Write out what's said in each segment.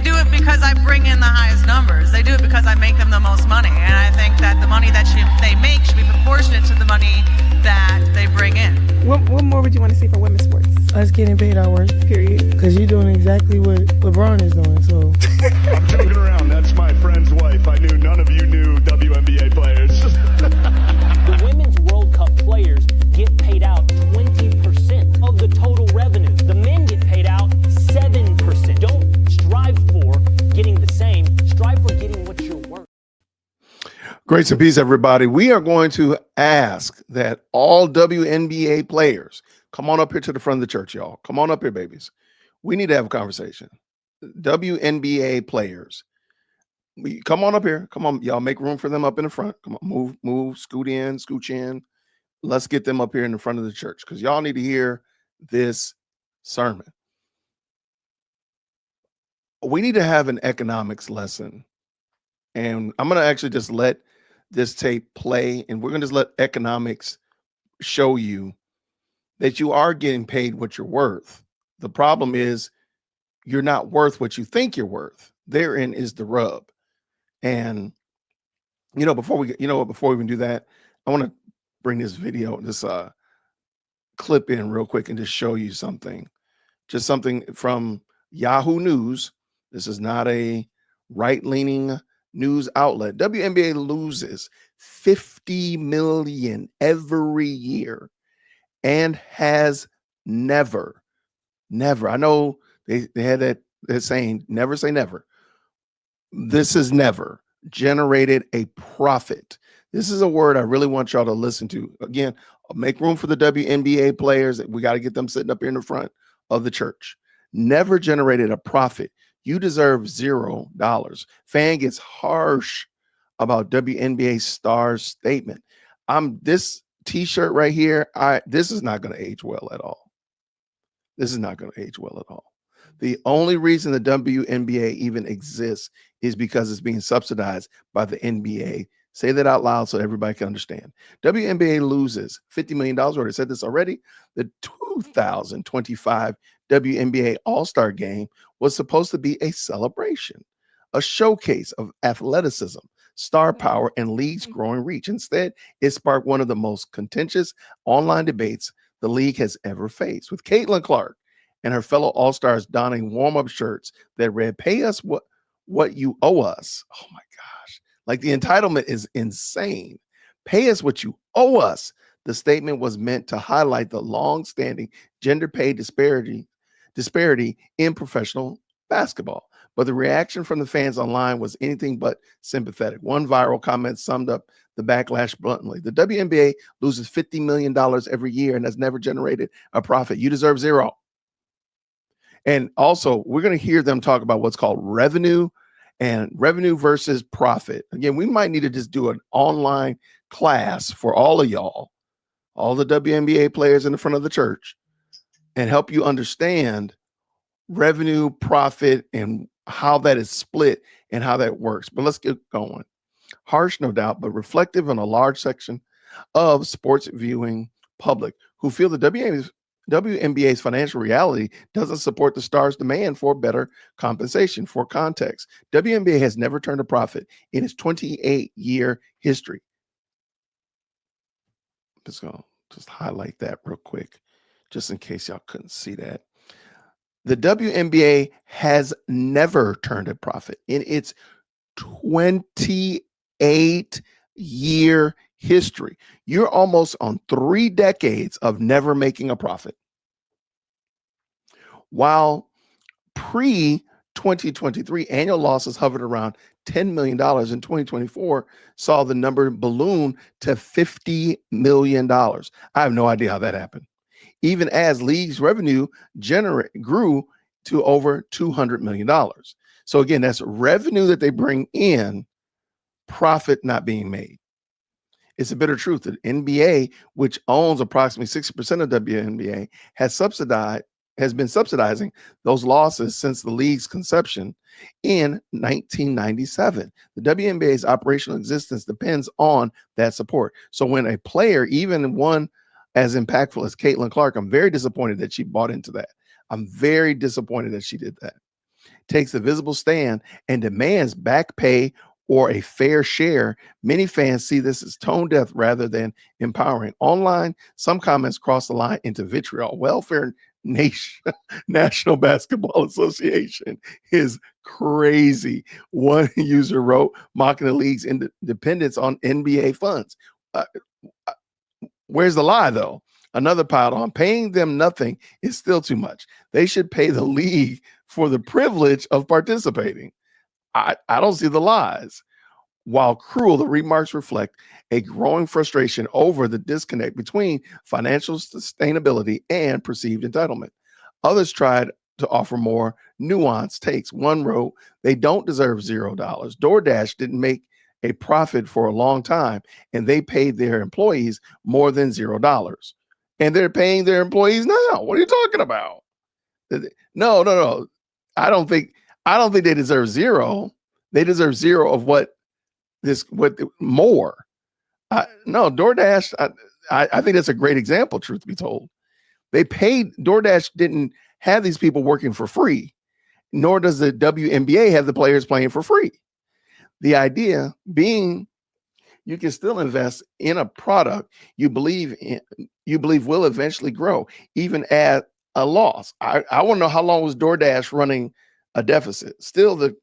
do it because I bring in the highest numbers. They do it because I make them the most money. And I think that the money that they make should be proportionate to the money that they bring in. What more would you want to see for women's sports? Us getting paid our worth. Period. Because you're doing exactly what LeBron is doing, so. I'm joking around. That's my friend's wife. I knew none of you knew WNBA players. The Women's World Cup players get paid out 20% of the total revenue. The men get paid out 7%. Don't strive for getting the same. Strive for getting what you're worth. Grace and peace, everybody. We are going to ask that all WNBA players come on up here to the front of the church, y'all. Come on up here, babies. We need to have a conversation. WNBA players, come on up here. Come on, y'all. Make room for them up in the front. Come on, move, scoot in, scooch in. Let's get them up here in the front of the church because y'all need to hear this sermon. We need to have an economics lesson. And I'm going to actually just let this tape play, and we're going to just let economics show you that you are getting paid what you're worth. The problem is you're not worth what you think you're worth. Therein is the rub. And, before we even do that, I want to bring this video, this clip in real quick and just show you something. Just something from Yahoo News. This is not a right-leaning news outlet. WNBA loses $50 million every year and has never, I know they had that they're saying never say never. This is never generated a profit. This is a word I really want y'all to listen to. Again, make room for the WNBA players. We got to get them sitting up here in the front of the church. Never generated a profit. You deserve $0. Fan gets harsh about WNBA stars statement. This t-shirt right here, this is not going to age well at all. This is not going to age well at all. The only reason the WNBA even exists is because it's being subsidized by the NBA. Say that out loud so everybody can understand. WNBA loses $50 million. I said this already. The 2025 WNBA All-Star Game was supposed to be a celebration, a showcase of athleticism, star power, and league's growing reach. Instead, it sparked one of the most contentious online debates the league has ever faced, with Caitlin Clark and her fellow All-Stars donning warm-up shirts that read, "Pay us what you owe us." Oh my gosh. Like, the entitlement is insane. Pay us what you owe us. The statement was meant to highlight the long-standing gender pay disparity in professional basketball. But the reaction from the fans online was anything but sympathetic. One viral comment summed up the backlash bluntly. The WNBA loses $50 million every year and has never generated a profit. You deserve $0. And also, we're going to hear them talk about what's called revenue and revenue versus profit. Again, we might need to just do an online class for all of y'all, all the WNBA players in the front of the church, and help you understand revenue, profit, and how that is split and how that works. But let's get going. Harsh, no doubt, but reflective on a large section of sports viewing public who feel the WNBA's financial reality doesn't support the stars' demand for better compensation. For context, WNBA has never turned a profit in its 28-year history. Just going to just highlight that real quick, just in case y'all couldn't see that. The WNBA has never turned a profit in its 28-year history. You're almost on 3 decades of never making a profit. While pre-2023 annual losses hovered around $10 million, in 2024 saw the number balloon to $50 million. I have no idea how that happened. Even as league's revenue grew to over $200 million. So again, that's revenue that they bring in, profit not being made. It's a bitter truth that NBA, which owns approximately 60% of WNBA, has been subsidizing those losses since the league's conception in 1997. The WNBA's operational existence depends on that support. So when a player, even one as impactful as Caitlin Clark, I'm very disappointed that she bought into that. I'm very disappointed that she did that. takes a visible stand and demands back pay or a fair share, many fans see this as tone deaf rather than empowering. Online, some comments cross the line into vitriol. Welfare Nation, National Basketball Association is crazy. One user wrote, mocking the league's dependence on NBA funds. Where's the lie, though? Another piled on. Paying them nothing is still too much. They should pay the league for the privilege of participating. I don't see the lies. While cruel, the remarks reflect a growing frustration over the disconnect between financial sustainability and perceived entitlement. Others tried to offer more nuanced takes. One wrote, they don't deserve $0. DoorDash didn't make a profit for a long time, and they paid their employees more than $0. And they're paying their employees now. What are you talking about? No. I don't think they deserve zero. They deserve zero of what more. No, DoorDash, I think that's a great example, truth be told. DoorDash didn't have these people working for free, nor does the WNBA have the players playing for free. The idea being you can still invest in a product you believe will eventually grow, even at a loss. I want to know, how long was DoorDash running a deficit? Still, the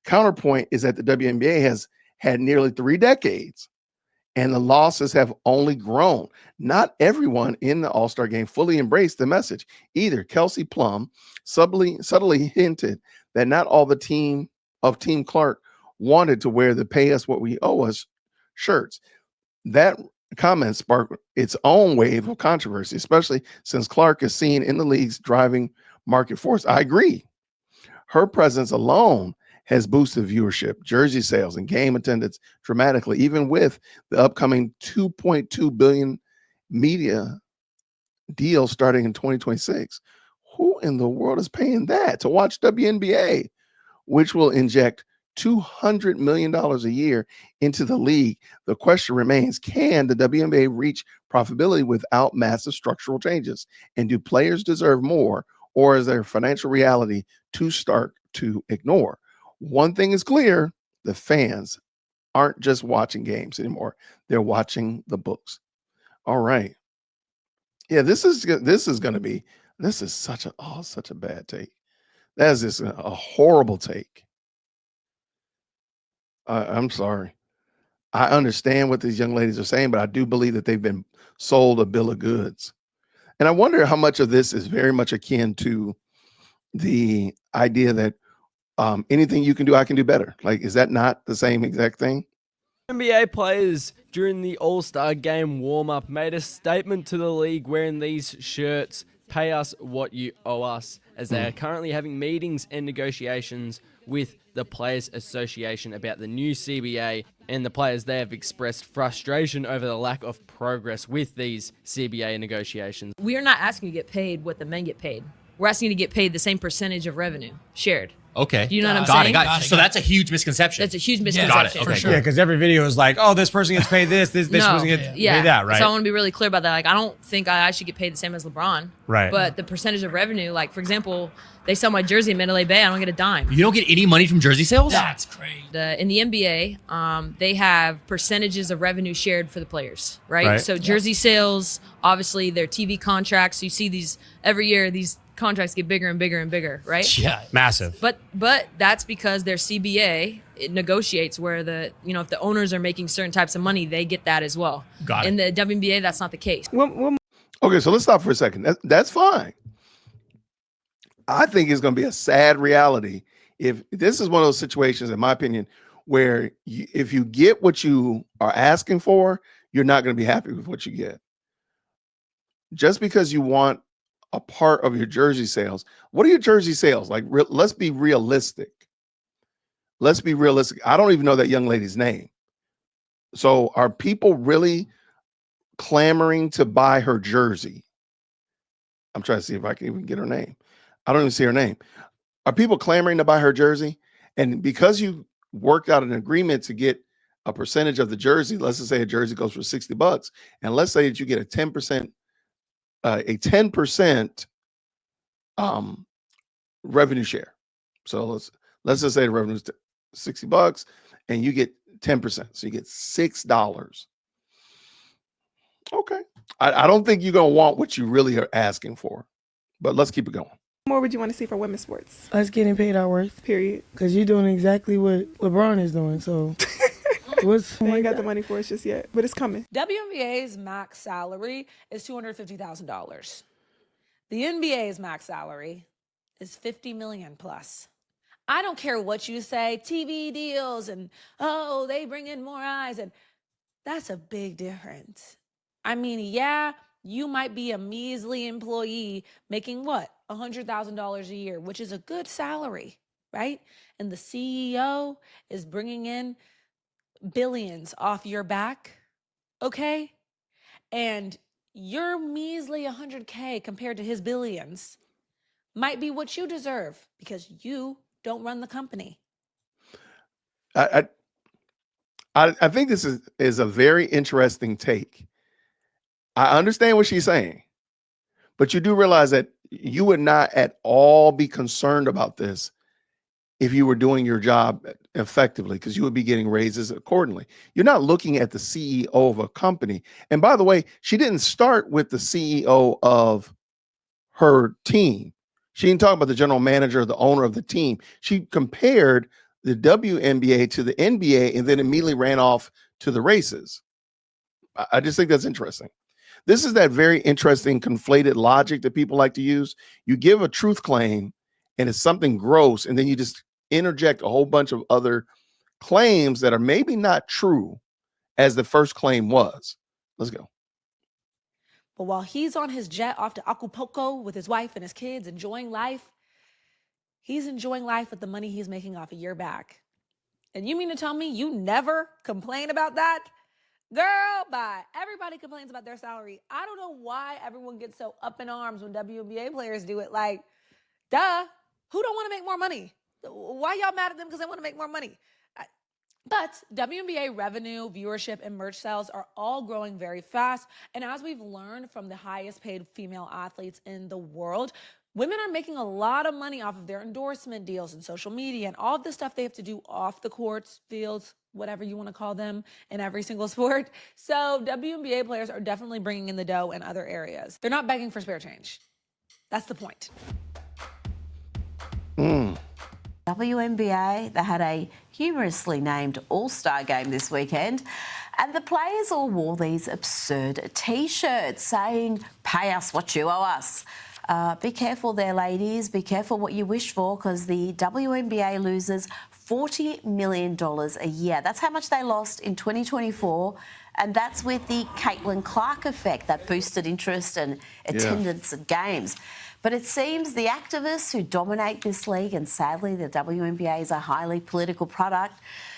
counterpoint is that the WNBA has had nearly 3 decades, and the losses have only grown. Not everyone in the All-Star game fully embraced the message either. Kelsey Plum subtly hinted that not all the team Clark wanted to wear the "pay us what we owe us" shirts. That comment sparked its own wave of controversy, especially since Clark is seen in the league's driving market force. I agree. Her presence alone has boosted viewership, jersey sales, and game attendance dramatically, even with the upcoming $2.2 billion media deal starting in 2026. Who in the world is paying that to watch WNBA, which will inject $200 million a year into the league? The question remains, can the WNBA reach profitability without massive structural changes? And do players deserve more, or is their financial reality too stark to ignore? One thing is clear, the fans aren't just watching games anymore. They're watching the books. All right. Yeah, this is such a bad take. That is just a horrible take. I'm sorry. I understand what these young ladies are saying, but I do believe that they've been sold a bill of goods. And I wonder how much of this is very much akin to the idea that anything you can do, I can do better. Like, is that not the same exact thing? NBA players during the All-Star game warm-up made a statement to the league wearing these shirts, "Pay us what you owe us," as they are currently having meetings and negotiations with the Players Association about the new CBA, and the players there have expressed frustration over the lack of progress with these CBA negotiations. We are not asking to get paid what the men get paid. We're asking to get paid the same percentage of revenue shared. Okay. Do you know what I'm saying? Got it. So that's a huge misconception. That's a huge misconception. Got it. Okay. Yeah, because every video is like, oh, this person gets paid this person gets paid that, right? So I want to be really clear about that. Like, I don't think I should get paid the same as LeBron. Right. But the percentage of revenue, like, for example, they sell my jersey in Mandalay Bay, I don't get a dime. You don't get any money from jersey sales? That's crazy. In the NBA, they have percentages of revenue shared for the players, right? So jersey sales, obviously their TV contracts. You see these every year, these contracts get bigger and bigger and bigger, right? Yeah, massive. But that's because their CBA, it negotiates where if the owners are making certain types of money, they get that as well. Got it. In the WNBA, that's not the case. Okay, so let's stop for a second. That's fine. I think it's going to be a sad reality if this is one of those situations, in my opinion, where if you get what you are asking for, you're not going to be happy with what you get. Just because you want a part of your jersey sales. What are your jersey sales? Like, let's be realistic. Let's be realistic. I don't even know that young lady's name. So are people really clamoring to buy her jersey? I'm trying to see if I can even get her name. I don't even see her name. Are people clamoring to buy her jersey? And because you worked out an agreement to get a percentage of the jersey, let's just say a jersey goes for $60, and let's say that you get a 10% revenue share. So let's just say the revenue is $60 and you get 10%. So you get $6. Okay. I don't think you're going to want what you really are asking for, but let's keep it going. What more would you want to see for women's sports? Us getting paid our worth. Period. Because you're doing exactly what LeBron is doing. So what's They ain't got the money for us just yet, but it's coming. WNBA's max salary is $250,000. The NBA's max salary is $50 million plus. I don't care what you say, TV deals and, oh, they bring in more eyes. And that's a big difference. I mean, yeah, you might be a measly employee making what? $100,000 a year, which is a good salary, right? And the CEO is bringing in billions off your back, okay? And your measly 100K compared to his billions might be what you deserve because you don't run the company. I think this is a very interesting take. I understand what she's saying, but you do realize that you would not at all be concerned about this if you were doing your job effectively, because you would be getting raises accordingly. You're not looking at the CEO of a company. And by the way, she didn't start with the CEO of her team. She didn't talk about the general manager, the owner of the team. She compared the WNBA to the NBA and then immediately ran off to the races. I just think that's interesting. This is that very interesting conflated logic that people like to use. You give a truth claim and it's something gross, and then you just interject a whole bunch of other claims that are maybe not true as the first claim was. Let's go. But while he's on his jet off to Acapulco with his wife and his kids, enjoying life, he's enjoying life with the money he's making off a year back. And you mean to tell me you never complain about that? Girl, bye. Everybody complains about their salary. I don't know why everyone gets so up in arms when WNBA players do it. Like, duh, who don't want to make more money? Why y'all mad at them because they want to make more money? But WNBA revenue, viewership, and merch sales are all growing very fast. And as we've learned from the highest paid female athletes in the world, women are making a lot of money off of their endorsement deals and social media and all the stuff they have to do off the courts, fields, whatever you want to call them, in every single sport. So WNBA players are definitely bringing in the dough in other areas. They're not begging for spare change. That's the point. WNBA, they had a humorously named All-Star game this weekend, and the players all wore these absurd T-shirts saying, "Pay us what you owe us." Be careful there, ladies. Be careful what you wish for, because the WNBA loses $40 million a year. That's how much they lost in 2024, and that's with the Caitlin Clark effect, that boosted interest and attendance at games. But it seems the activists who dominate this league, and sadly the WNBA is a highly political product,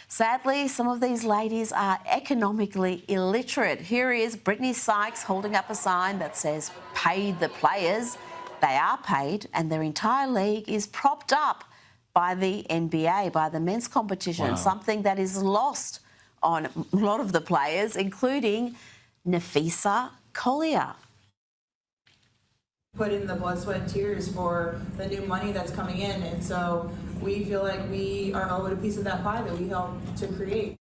sadly some of these ladies are economically illiterate. Here is Brittany Sykes holding up a sign that says, "Pay the players." They are paid, and their entire league is propped up by the NBA, by the men's competition, something that is lost on a lot of the players, including Nafisa Collier. Put in the blood, sweat, and tears for the new money that's coming in, and so we feel like we are owed a piece of that pie that we helped to create.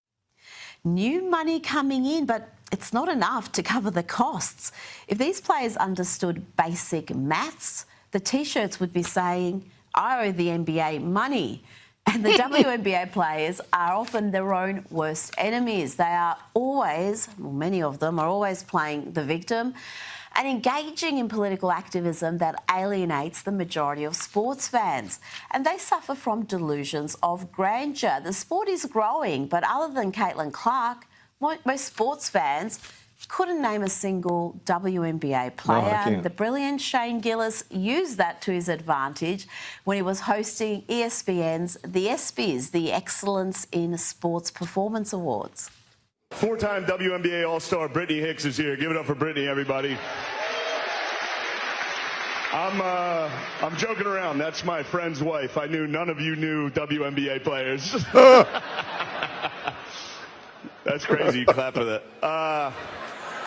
New money coming in, but it's not enough to cover the costs. If these players understood basic maths, the T-shirts would be saying, "I owe the NBA money." And the WNBA players are often their own worst enemies. They are always, well, many of them are always playing the victim and engaging in political activism that alienates the majority of sports fans. And they suffer from delusions of grandeur. The sport is growing, but other than Caitlin Clark, most sports fans couldn't name a single WNBA player. And the brilliant Shane Gillis used that to his advantage when he was hosting ESPN's The ESPYs, the Excellence in Sports Performance Awards. Four-time WNBA All-Star Brittany Hicks is here. Give it up for Brittany, everybody. I'm joking around. That's my friend's wife. I knew none of you knew WNBA players. That's crazy. You clap for that.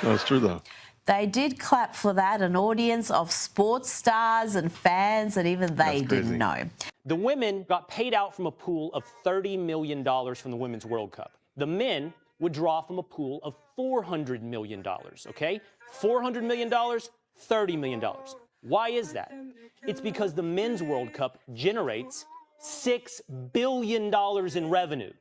No, it's true, though. They did clap for that, an audience of sports stars and fans, and even they didn't know. The women got paid out from a pool of $30 million from the Women's World Cup. The men would draw from a pool of $400 million, okay? $400 million, $30 million. Why is that? It's because the Men's World Cup generates $6 billion in revenue.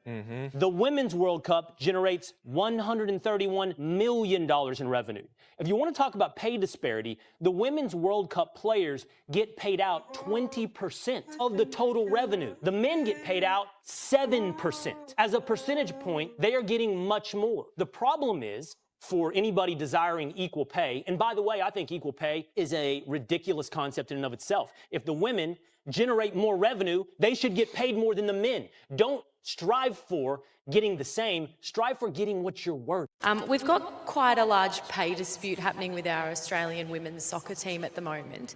The Women's World Cup generates $131 million in revenue. If you want to talk about pay disparity, the Women's World Cup players get paid out 20% of the total revenue. The men get paid out 7%. As a percentage point, they are getting much more. The problem is, for anybody desiring equal pay, and by the way, I think equal pay is a ridiculous concept in and of itself. If the women generate more revenue, they should get paid more than the men. Don't strive for getting the same, strive for getting what you're worth. We've got quite a large pay dispute happening with our Australian women's soccer team at the moment.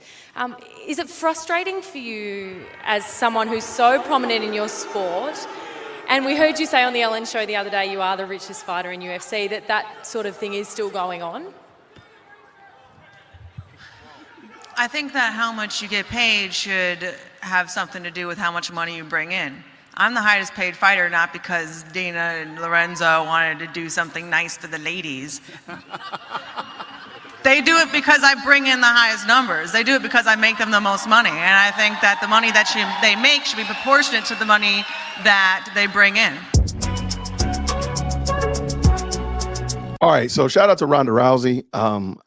Is it frustrating for you as someone who's so prominent in your sport? And we heard you say on the Ellen show the other day you are the richest fighter in UFC, that sort of thing is still going on? I think that how much you get paid should have something to do with how much money you bring in. I'm the highest paid fighter, not because Dina and Lorenzo wanted to do something nice for the ladies. They do it because I bring in the highest numbers. They do it because I make them the most money. And I think that the money that they make should be proportionate to the money that they bring in. All right, so shout out to Ronda Rousey.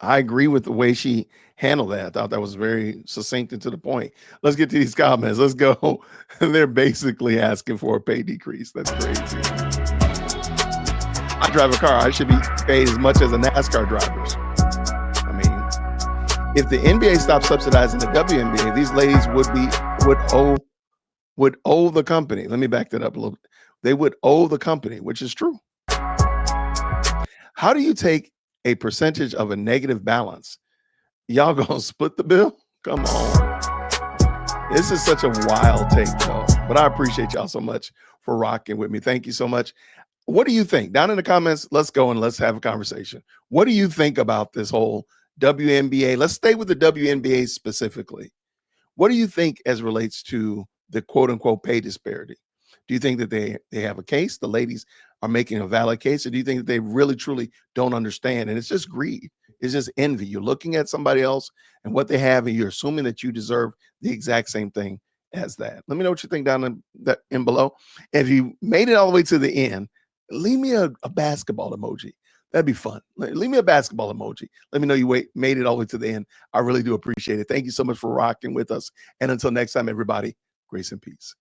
I agree with the way she handled that. I thought that was very succinct and to the point. Let's get to these comments. Let's go. They're basically asking for a pay decrease. That's crazy. I drive a car. I should be paid as much as the NASCAR drivers. I mean, if the NBA stopped subsidizing the WNBA, these ladies would owe the company. Let me back that up a little bit. They would owe the company, which is true. How do you take a percentage of a negative balance? Y'all gonna split the bill? Come on. This is such a wild take, though. But I appreciate y'all so much for rocking with me. Thank you so much. What do you think? Down in the comments, let's go and let's have a conversation. What do you think about this whole WNBA? Let's stay with the WNBA specifically. What do you think as relates to the quote-unquote pay disparity? Do you think that they have a case? The ladies are making a valid case? Or do you think that they really, truly don't understand? And it's just greed. It's just envy. You're looking at somebody else and what they have, and you're assuming that you deserve the exact same thing as that. Let me know what you think down in below. And if you made it all the way to the end, leave me a basketball emoji. That'd be fun. Leave me a basketball emoji. Let me know you made it all the way to the end. I really do appreciate it. Thank you so much for rocking with us. And until next time, everybody, grace and peace.